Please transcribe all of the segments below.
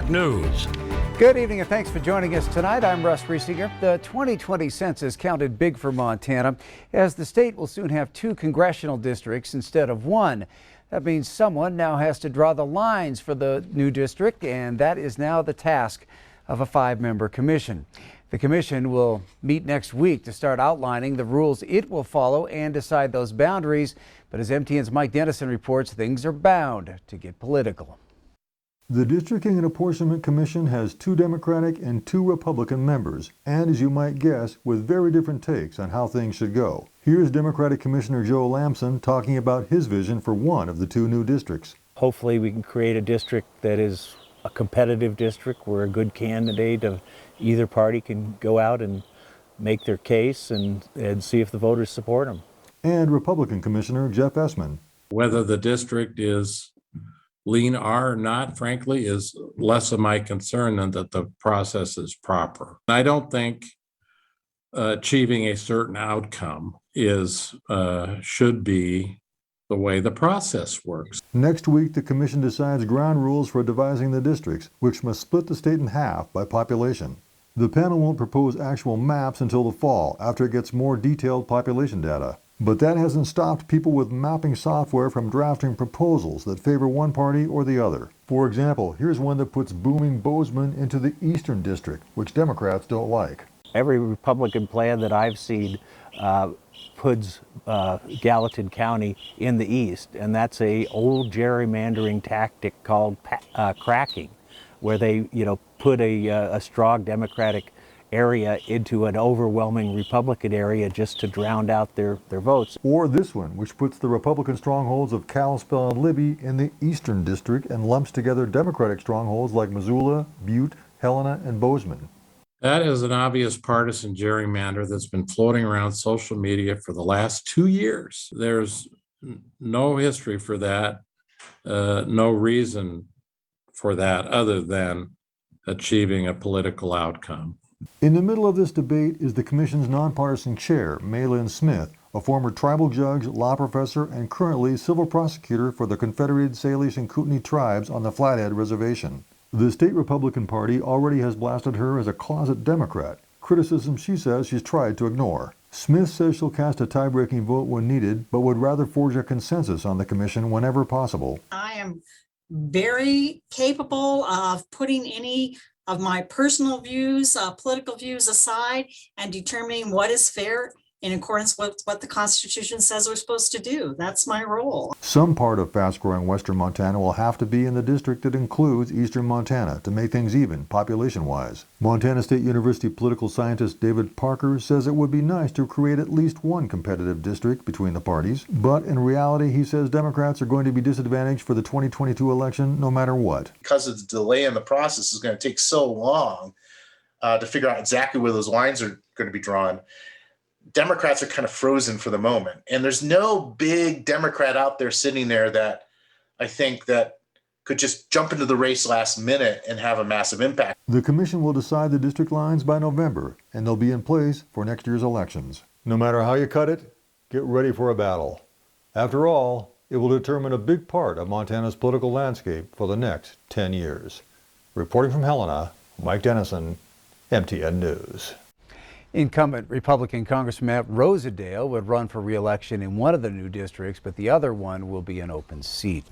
MTN News. Good evening and thanks for joining us tonight. I'm Russ Riesinger. The 2020 census counted big for Montana, as the state will soon have 2 congressional districts instead of 1. That means someone now has to draw the lines for the new district, and that is now the task of a 5-member commission. The commission will meet next week to start outlining the rules it will follow and decide those boundaries. But as MTN's Mike Dennison reports, things are bound to get political. The Districting and Apportionment Commission has 2 Democratic and 2 Republican members, and as you might guess, with very different takes on how things should go. Here's Democratic Commissioner Joe Lamson talking about his vision for one of the 2 new districts. Hopefully we can create a district that is a competitive district where a good candidate of either party can go out and make their case and see if the voters support them. And Republican Commissioner Jeff Essman. Whether the district is lean R or not, frankly, is less of my concern than that the process is proper. I don't think achieving a certain outcome should be the way the process works. Next week, the commission decides ground rules for devising the districts, which must split the state in half by population. The panel won't propose actual maps until the fall, after it gets more detailed population data. But that hasn't stopped people with mapping software from drafting proposals that favor one party or the other. For example, here's one that puts booming Bozeman into the Eastern District, which Democrats don't like. Every Republican plan that I've seen puts Gallatin County in the east, and that's a old gerrymandering tactic called cracking, where they put a strong Democratic area into an overwhelming Republican area just to drown out their votes. Or this one, which puts the Republican strongholds of Kalispell and Libby in the Eastern District and lumps together Democratic strongholds like Missoula, Butte, Helena, and Bozeman. That is an obvious partisan gerrymander that's been floating around social media for the last 2 years. There's no history for that, no reason for that other than achieving a political outcome. In the middle of this debate is the commission's nonpartisan chair, Maylin Smith, a former tribal judge, law professor, and currently civil prosecutor for the Confederated Salish and Kootenai tribes on the Flathead Reservation. The state Republican Party already has blasted her as a closet Democrat, criticism she says she's tried to ignore. Smith says she'll cast a tie-breaking vote when needed, but would rather forge a consensus on the commission whenever possible. I am very capable of putting any of my personal views, political views aside, and determining what is fair in accordance with what the Constitution says we're supposed to do. That's my role. Some part of fast-growing western Montana will have to be in the district that includes eastern Montana to make things even, population-wise. Montana State University political scientist David Parker says it would be nice to create at least one competitive district between the parties, but in reality, he says Democrats are going to be disadvantaged for the 2022 election no matter what. Because of the delay in the process is going to take so long to figure out exactly where those lines are going to be drawn, Democrats are kind of frozen for the moment. And there's no big Democrat out there sitting there that I think that could just jump into the race last minute and have a massive impact. The commission will decide the district lines by November, and they'll be in place for next year's elections. No matter how you cut it, get ready for a battle. After all, it will determine a big part of Montana's political landscape for the next 10 years. Reporting from Helena, Mike Dennison, MTN News. Incumbent Republican Congressman Matt Rosedale would run for re-election in one of the new districts, but the other one will be an open seat.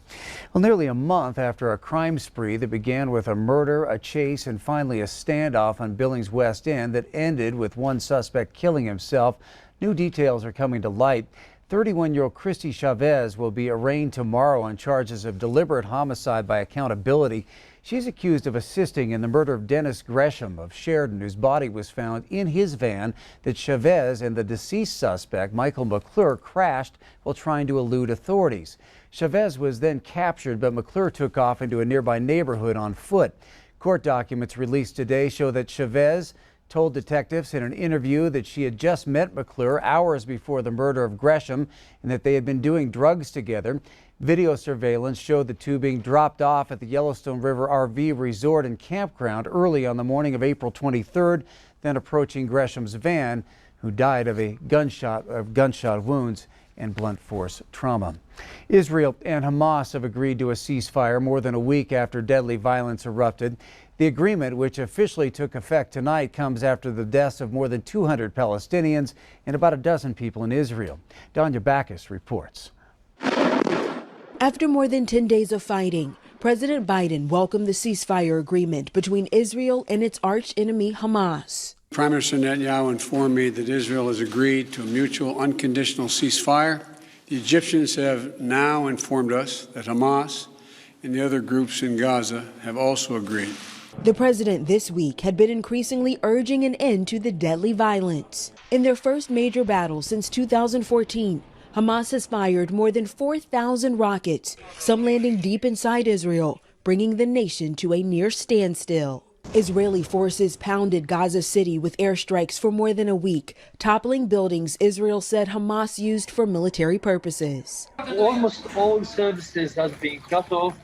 Well, nearly a month after a crime spree that began with a murder, a chase, and finally a standoff on Billings West End that ended with one suspect killing himself, new details are coming to light. 31-year-old Christy Chavez will be arraigned tomorrow on charges of deliberate homicide by accountability. She's accused of assisting in the murder of Dennis Gresham of Sheridan, whose body was found in his van that Chavez and the deceased suspect, Michael McClure, crashed while trying to elude authorities. Chavez was then captured, but McClure took off into a nearby neighborhood on foot. Court documents released today show that Chavez told detectives in an interview that she had just met McClure hours before the murder of Gresham and that they had been doing drugs together. Video surveillance showed the two being dropped off at the Yellowstone River RV Resort and Campground early on the morning of April 23rd, then approaching Gresham's van, who died of gunshot wounds and blunt force trauma. Israel and Hamas have agreed to a ceasefire more than a week after deadly violence erupted. The agreement, which officially took effect tonight, comes after the deaths of more than 200 Palestinians and about a dozen people in Israel. Danya Backus reports. After more than 10 days of fighting, President Biden welcomed the ceasefire agreement between Israel and its arch-enemy Hamas. Prime Minister Netanyahu informed me that Israel has agreed to a mutual unconditional ceasefire. The Egyptians have now informed us that Hamas and the other groups in Gaza have also agreed. The president this week had been increasingly urging an end to the deadly violence. In their first major battle since 2014, Hamas has fired more than 4,000 rockets, some landing deep inside Israel, bringing the nation to a near standstill. Israeli forces pounded Gaza City with airstrikes for more than a week, toppling buildings Israel said Hamas used for military purposes. Almost all services have been cut off,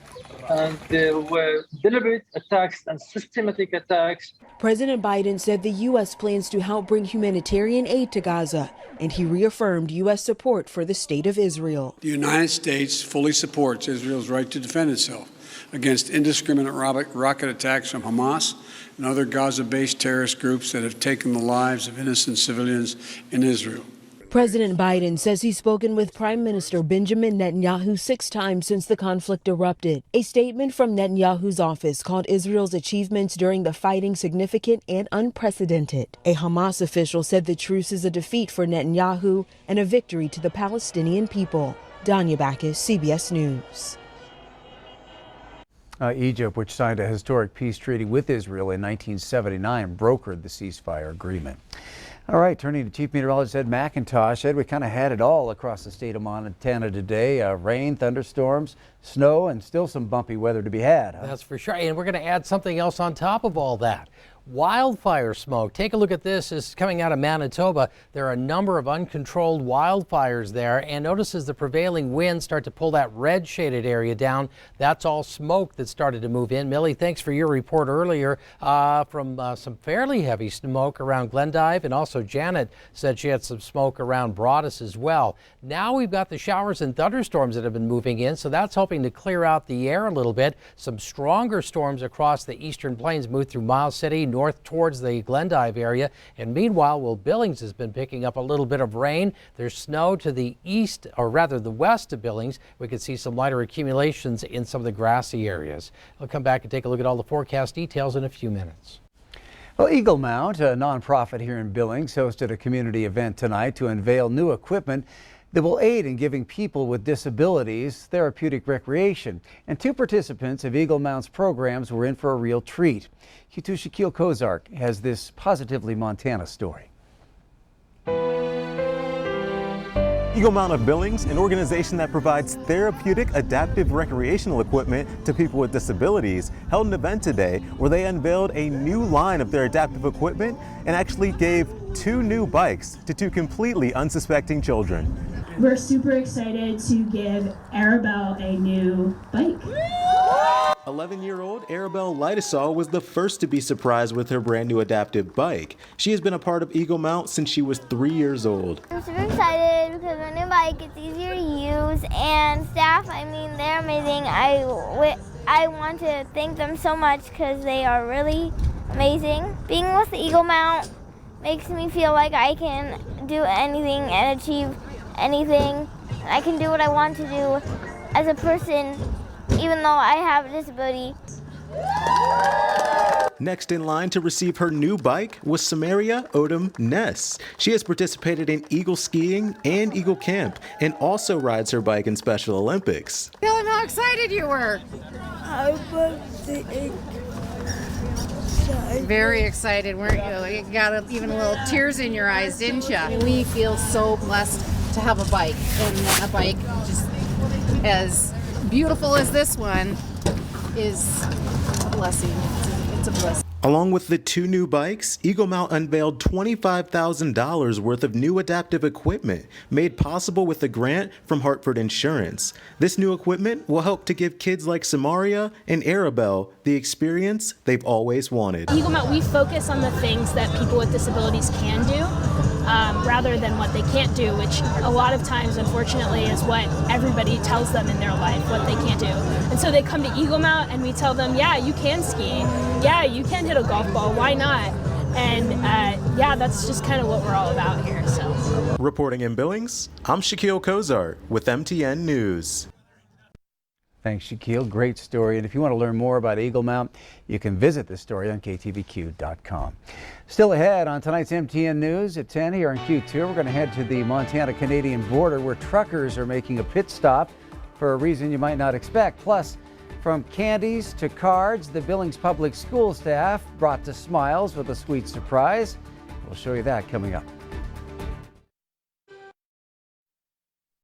and there were deliberate attacks and systematic attacks. President Biden said the U.S. plans to help bring humanitarian aid to Gaza, and he reaffirmed U.S. support for the state of Israel. The United States fully supports Israel's right to defend itself against indiscriminate rocket attacks from Hamas and other Gaza-based terrorist groups that have taken the lives of innocent civilians in Israel. President Biden says he's spoken with Prime Minister Benjamin Netanyahu 6 times since the conflict erupted. A statement from Netanyahu's office called Israel's achievements during the fighting significant and unprecedented. A Hamas official said the truce is a defeat for Netanyahu and a victory to the Palestinian people. Danya Backus, CBS News. Egypt, which signed a historic peace treaty with Israel in 1979, brokered the ceasefire agreement. All right, turning to Chief Meteorologist Ed McIntosh. Ed, we kind of had it all across the state of Montana today. Rain, thunderstorms, snow, and still some bumpy weather to be had. Huh? That's for sure. And we're going to add something else on top of all that. Wildfire smoke. Take a look at this. It's coming out of Manitoba. There are a number of uncontrolled wildfires there. And notice as the prevailing winds start to pull that red shaded area down, that's all smoke that started to move in. Millie, thanks for your report earlier from some fairly heavy smoke around Glendive. And also Janet said she had some smoke around Broadus as well. Now we've got the showers and thunderstorms that have been moving in. So that's helping to clear out the air a little bit. Some stronger storms across the eastern plains move through Miles City, north towards the Glendive area. And meanwhile, Billings has been picking up a little bit of rain. There's snow to the east, or rather the west of Billings. We could see some lighter accumulations in some of the grassy areas. I'll come back and take a look at all the forecast details in a few minutes. Well, Eagle Mount, a nonprofit here in Billings, hosted a community event tonight to unveil new equipment that will aid in giving people with disabilities therapeutic recreation. And 2 participants of Eagle Mount's programs were in for a real treat. Q2 Shaquille Kozark has this Positively Montana story. Eagle Mount of Billings, an organization that provides therapeutic adaptive recreational equipment to people with disabilities, held an event today where they unveiled a new line of their adaptive equipment and actually gave 2 new bikes to 2 completely unsuspecting children. We're super excited to give Arabelle a new bike. 11-year-old Arabelle Lightasaw was the first to be surprised with her brand new adaptive bike. She has been a part of Eagle Mount since she was 3 years old. I'm super excited because my new bike is easier to use, and staff, I mean, they're amazing. I want to thank them so much because they are really amazing. Being with Eagle Mount makes me feel like I can do anything and achieve anything. I can do what I want to do as a person, even though I have a disability. Next in line to receive her new bike was Samaria Odom Ness. She has participated in Eagle skiing and Eagle camp and also rides her bike in Special Olympics. Tell him how excited you were. I was excited. Very excited, weren't you? You got even a little tears in your eyes, didn't you? We feel so blessed to have a bike, and a bike just as beautiful as this one is a blessing. It's a blessing. Along with the 2 new bikes, Eagle Mount unveiled $25,000 worth of new adaptive equipment made possible with a grant from Hartford Insurance. This new equipment will help to give kids like Samaria and Arabelle the experience they've always wanted. Eagle Mount, we focus on the things that people with disabilities can do. rather than what they can't do, which a lot of times, unfortunately, is what everybody tells them in their life, what they can't do. And so they come to Eagle Mount and we tell them, yeah, you can ski. Yeah, you can hit a golf ball. Why not? And yeah, that's just kind of what we're all about here. So, reporting in Billings, I'm Shaquille Kozart with MTN News. Thanks, Shaquille. Great story. And if you want to learn more about Eagle Mount, you can visit the story on ktvq.com. Still ahead on tonight's MTN News at 10 here on Q2, we're going to head to the Montana-Canadian border where truckers are making a pit stop for a reason you might not expect. Plus, from candies to cards, the Billings Public School staff brought to smiles with a sweet surprise. We'll show you that coming up.